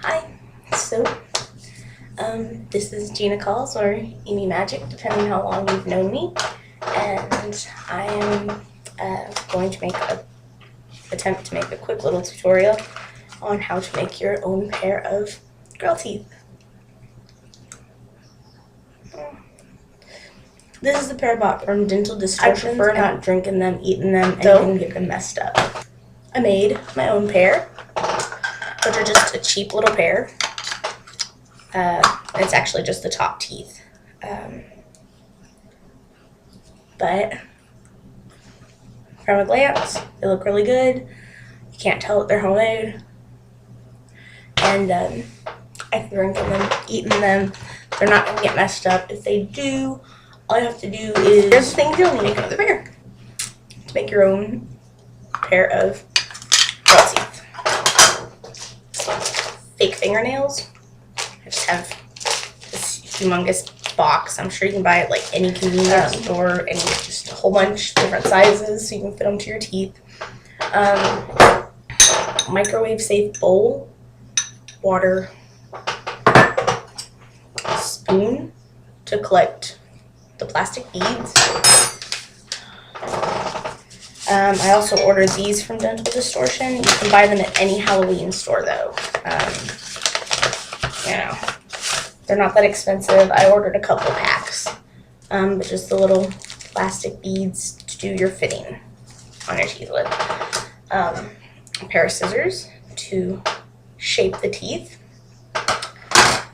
Hi, so this is Gina Calls or Amy Magic, depending how long you've known me, and I am going to attempt to make a quick little tutorial on how to make your own pair of Grell teeth. This is a pair I bought from Dental Distortions. I prefer not drinking them, eating them, and you can get them messed up. I made my own pair, which are just a cheap little pair. It's actually just the top teeth. But from a glance, they look really good. You can't tell that they're homemade. And I can drink them, eating them. They're not going to get messed up. If they do, all you have to do is, here's the things you'll need for the pair. To make your own pair of Grell teeth. Fake fingernails. I just have this humongous box. I'm sure you can buy it like any convenience store, and just a whole bunch of different sizes so you can fit them to your teeth. Microwave safe bowl, water, spoon to collect the plastic beads. I also ordered these from Dental Distortion. You can buy them at any Halloween store though. They're not that expensive. I ordered a couple packs, but just the little plastic beads to do your fitting on your teeth with. A pair of scissors to shape the teeth.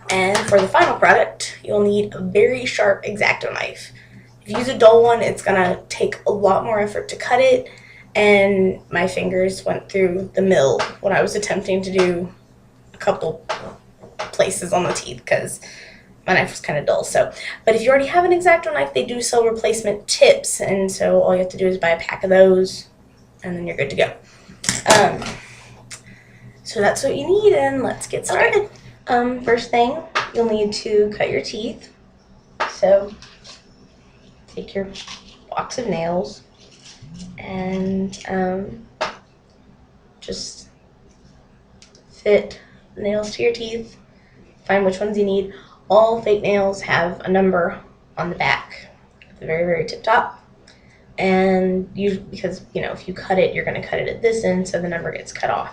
And for the final product, you'll need a very sharp X-Acto knife. If you use a dull one, it's gonna take a lot more effort to cut it, and my fingers went through the mill when I was attempting to do a couple places on the teeth because my knife was kind of dull. But if you already have an X-Acto knife, they do sell replacement tips, and so all you have to do is buy a pack of those, and then you're good to go. So that's what you need, and let's get started. First thing, you'll need to cut your teeth. So take your box of nails and just fit nails to your teeth. Find which ones you need. All fake nails have a number on the back at the very, very tip top. And because if you cut it, you're going to cut it at this end, so the number gets cut off.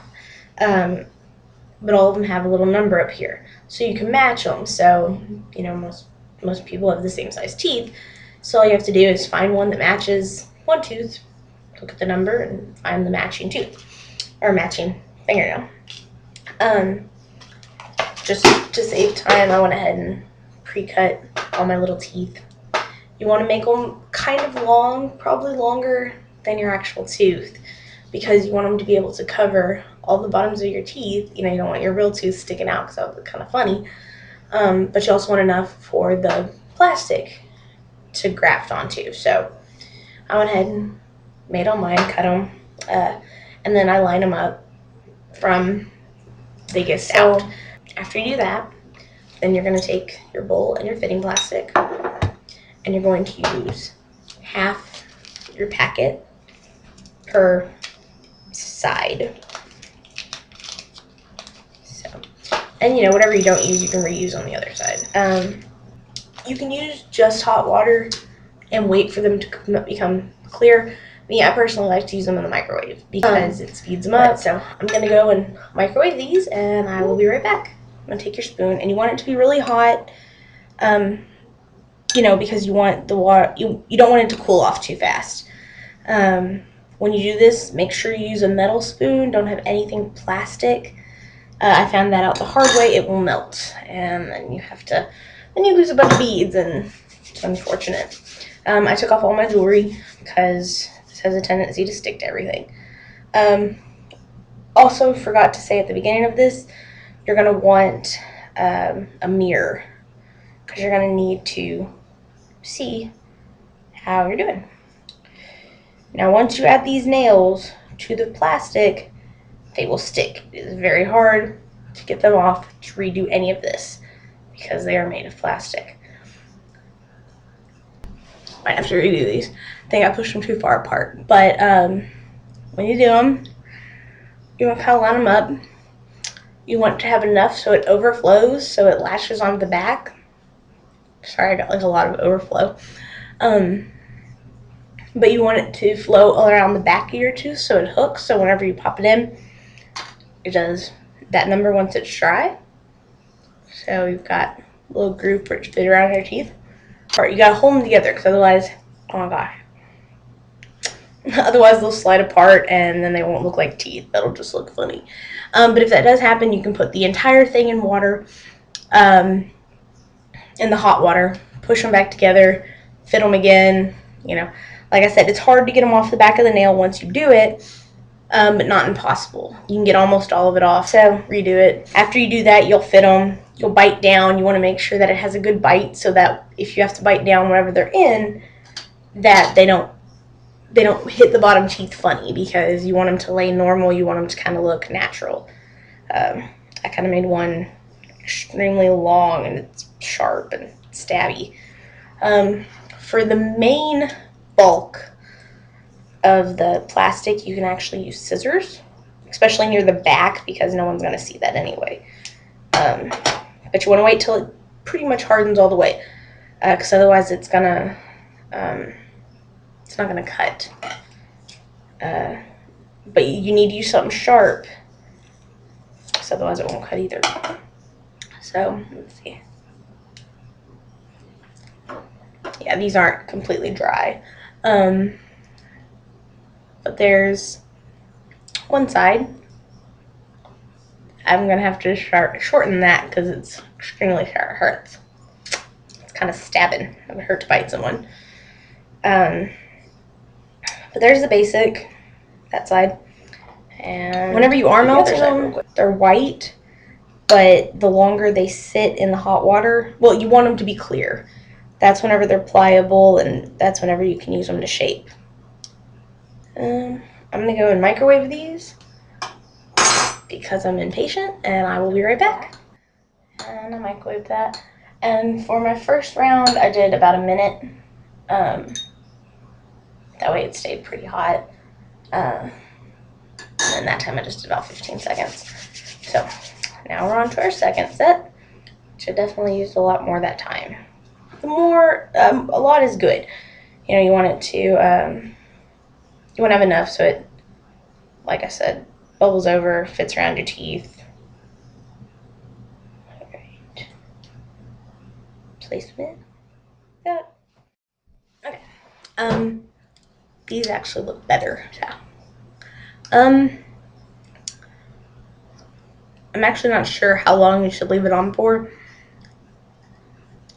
But all of them have a little number up here, so you can match them. So most people have the same size teeth, so all you have to do is find one that matches one tooth, look at the number, and find the matching tooth or matching fingernail. Just to save time, I went ahead and pre-cut all my little teeth. You want to make them kind of long, probably longer than your actual tooth, because you want them to be able to cover all the bottoms of your teeth. You don't want your real tooth sticking out because that would look kind of funny. But you also want enough for the plastic to graft onto. So I went ahead and made all mine, cut them, and then I line them up from biggest out. After you do that, then you're going to take your bowl and your fitting plastic, and you're going to use half your packet per side. And whatever you don't use, you can reuse on the other side. You can use just hot water and wait for them to become clear. Me, I personally like to use them in the microwave because it speeds them up. So I'm going to go and microwave these, and I will be right back. I'm going to take your spoon, and you want it to be really hot, because you want the water, you don't want it to cool off too fast. When you do this, make sure you use a metal spoon. Don't have anything plastic. I found that out the hard way. It will melt, and then you lose a bunch of beads, and it's unfortunate. I took off all my jewelry because this has a tendency to stick to everything. Also forgot to say at the beginning of this, you're going to want a mirror, because you're going to need to see how you're doing. Now, once you add these nails to the plastic, they will stick. It is very hard to get them off, to redo any of this, because they are made of plastic. Might have to redo these. I think I pushed them too far apart. But when you do them, you want to kind of line them up. You want to have enough so it overflows, so it lashes onto the back. Sorry, I got like a lot of overflow. But you want it to flow all around the back of your tooth so it hooks, so whenever you pop it in, it does that number once it's dry. So you've got a little groove for it to fit around your teeth. Or you gotta hold them together, because otherwise, oh my gosh. Otherwise they'll slide apart and then they won't look like teeth. That'll just look funny. But if that does happen, you can put the entire thing in water, in the hot water, push them back together, fit them again. You know, like I said, it's hard to get them off the back of the nail once you do it, but not impossible. You can get almost all of it off, so redo it. After you do that, you'll fit them. You'll bite down. You want to make sure that it has a good bite, so that if you have to bite down whenever they're in, that they don't hit the bottom teeth funny, because you want them to lay normal. You want them to kind of look natural. I kind of made one extremely long and it's sharp and stabby. For the main bulk of the plastic, you can actually use scissors, especially near the back, because no one's going to see that anyway. But you want to wait till it pretty much hardens all the way, because otherwise it's not going to cut. But you need to use something sharp, because otherwise it won't cut either. So, let's see. Yeah, these aren't completely dry. But there's one side. I'm going to have to shorten that, because it's extremely sharp. It hurts. It's kind of stabbing. It would hurt to bite someone. But there's the basic, that side. And whenever you are melting them, they're white, but the longer they sit in the hot water, well, you want them to be clear. That's whenever they're pliable, and that's whenever you can use them to shape. I'm going to go and microwave these, because I'm impatient, and I will be right back. And I microwaved that. And for my first round, I did about a minute. That way it stayed pretty hot. And that time I just did about 15 seconds. So now we're on to our second set. Should definitely use a lot more that time. The more, a lot is good. You know, you want it to, you want to have enough so it, like I said, bubbles over, fits around your teeth. All right. Placement. Got it. Okay. These actually look better. Yeah. I'm actually not sure how long you should leave it on for.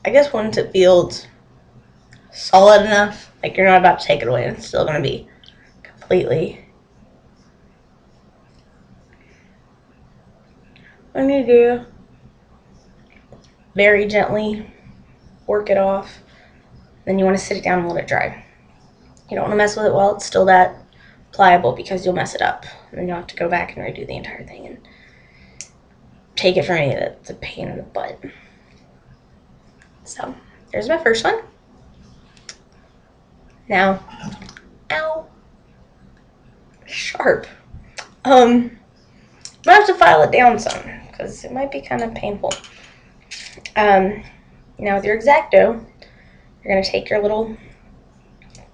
I guess once it feels solid enough, like you're not about to take it away, and it's still going to be completely. What you do, very gently work it off. Then you want to sit it down and let it dry. You don't want to mess with it while it's still that pliable, because you'll mess it up. And then you'll have to go back and redo the entire thing. And take it from me, that's a pain in the butt. So, there's my first one. Now, ow, sharp. I might have to file it down some, because it might be kind of painful. Now with your X-Acto, you're going to take your little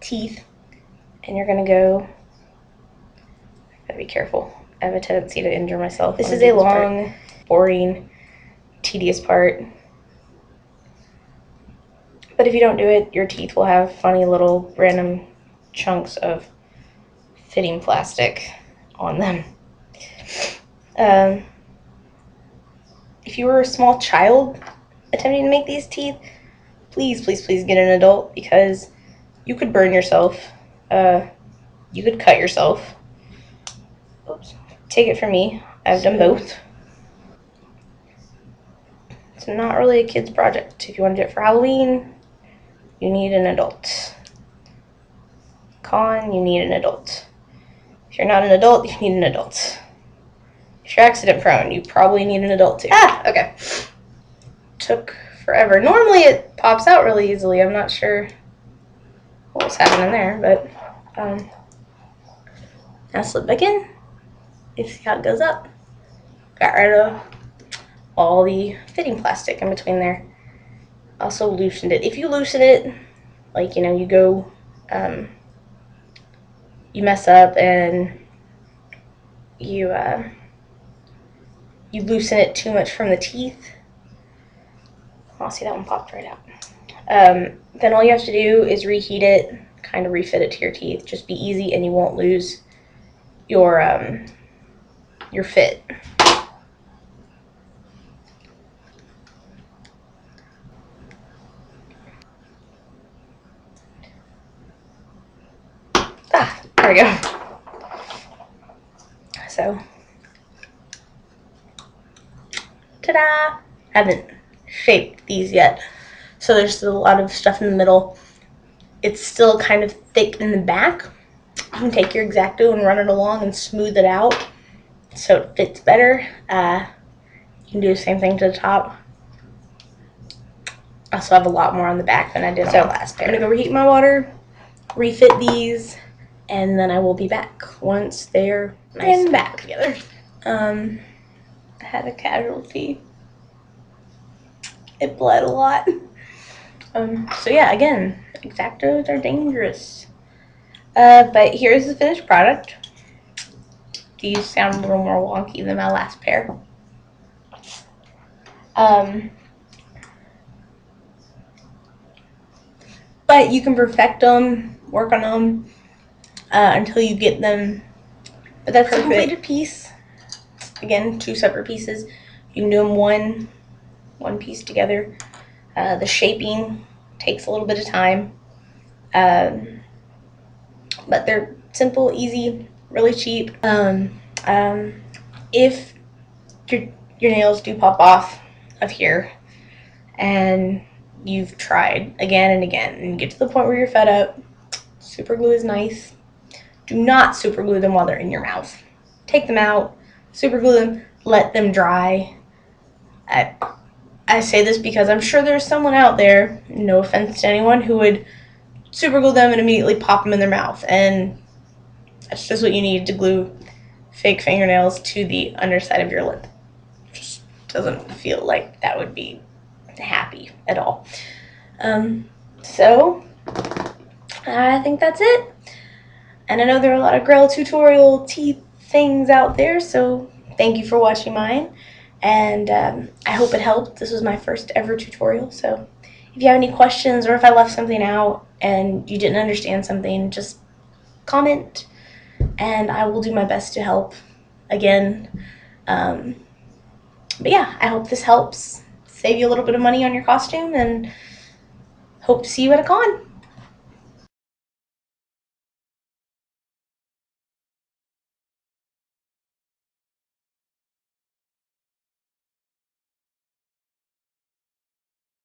teeth, and you're going to go, gotta be careful. I have a tendency to injure myself. This is a long, boring, tedious part. But if you don't do it, your teeth will have funny little random chunks of fitting plastic on them. If you were a small child attempting to make these teeth, please, please, please get an adult, because you could burn yourself. You could cut yourself. Oops. Take it from me. I've done both. It's not really a kid's project. If you want to do it for Halloween, you need an adult. Con, you need an adult. If you're not an adult, you need an adult. If you're accident prone, you probably need an adult too. Ah, okay. Took forever. Normally it pops out really easily. I'm not sure what was happening there, but now slip back in. You see how it goes up. got rid of all the fitting plastic in between there. Also loosened it. If you loosen it, like, you know, you go, you mess up and you loosen it too much from the teeth. Oh, see, that one popped right out. Then all you have to do is reheat it, kind of refit it to your teeth. Just be easy and you won't lose your fit. Ah, there we go. So, ta-da! Haven't shaped these yet, so there's still a lot of stuff in the middle. It's still kind of thick in the back. You can take your X-Acto and run it along and smooth it out so it fits better. You can do the same thing to the top. I also have a lot more on the back than I did on the last pair. I'm gonna go reheat my water, refit these, and then I will be back once they're nice and back together. I had a casualty. It bled a lot. So yeah, again, X-Actos are dangerous. But here's the finished product. These sound a little more wonky than my last pair. But you can perfect them, work on them until you get them. But that's a completed piece. Again, 2 separate pieces. You can do them one piece together. The shaping takes a little bit of time. But they're simple, easy, really cheap. If your nails do pop off of here and you've tried again and again and you get to the point where you're fed up, super glue is nice. Do not super glue them while they're in your mouth. Take them out, super glue them, let them dry. I say this because I'm sure there's someone out there, no offense to anyone, who would super glue them and immediately pop them in their mouth, and that's just what you need to glue fake fingernails to the underside of your lip. Just doesn't feel like that would be happy at all. So I think that's it. And I know there are a lot of Grell tutorial teeth things out there, so thank you for watching mine. And I hope it helped. This was my first ever tutorial, so if you have any questions or if I left something out and you didn't understand something, just comment and I will do my best to help again. But yeah, I hope this helps save you a little bit of money on your costume and hope to see you at a con.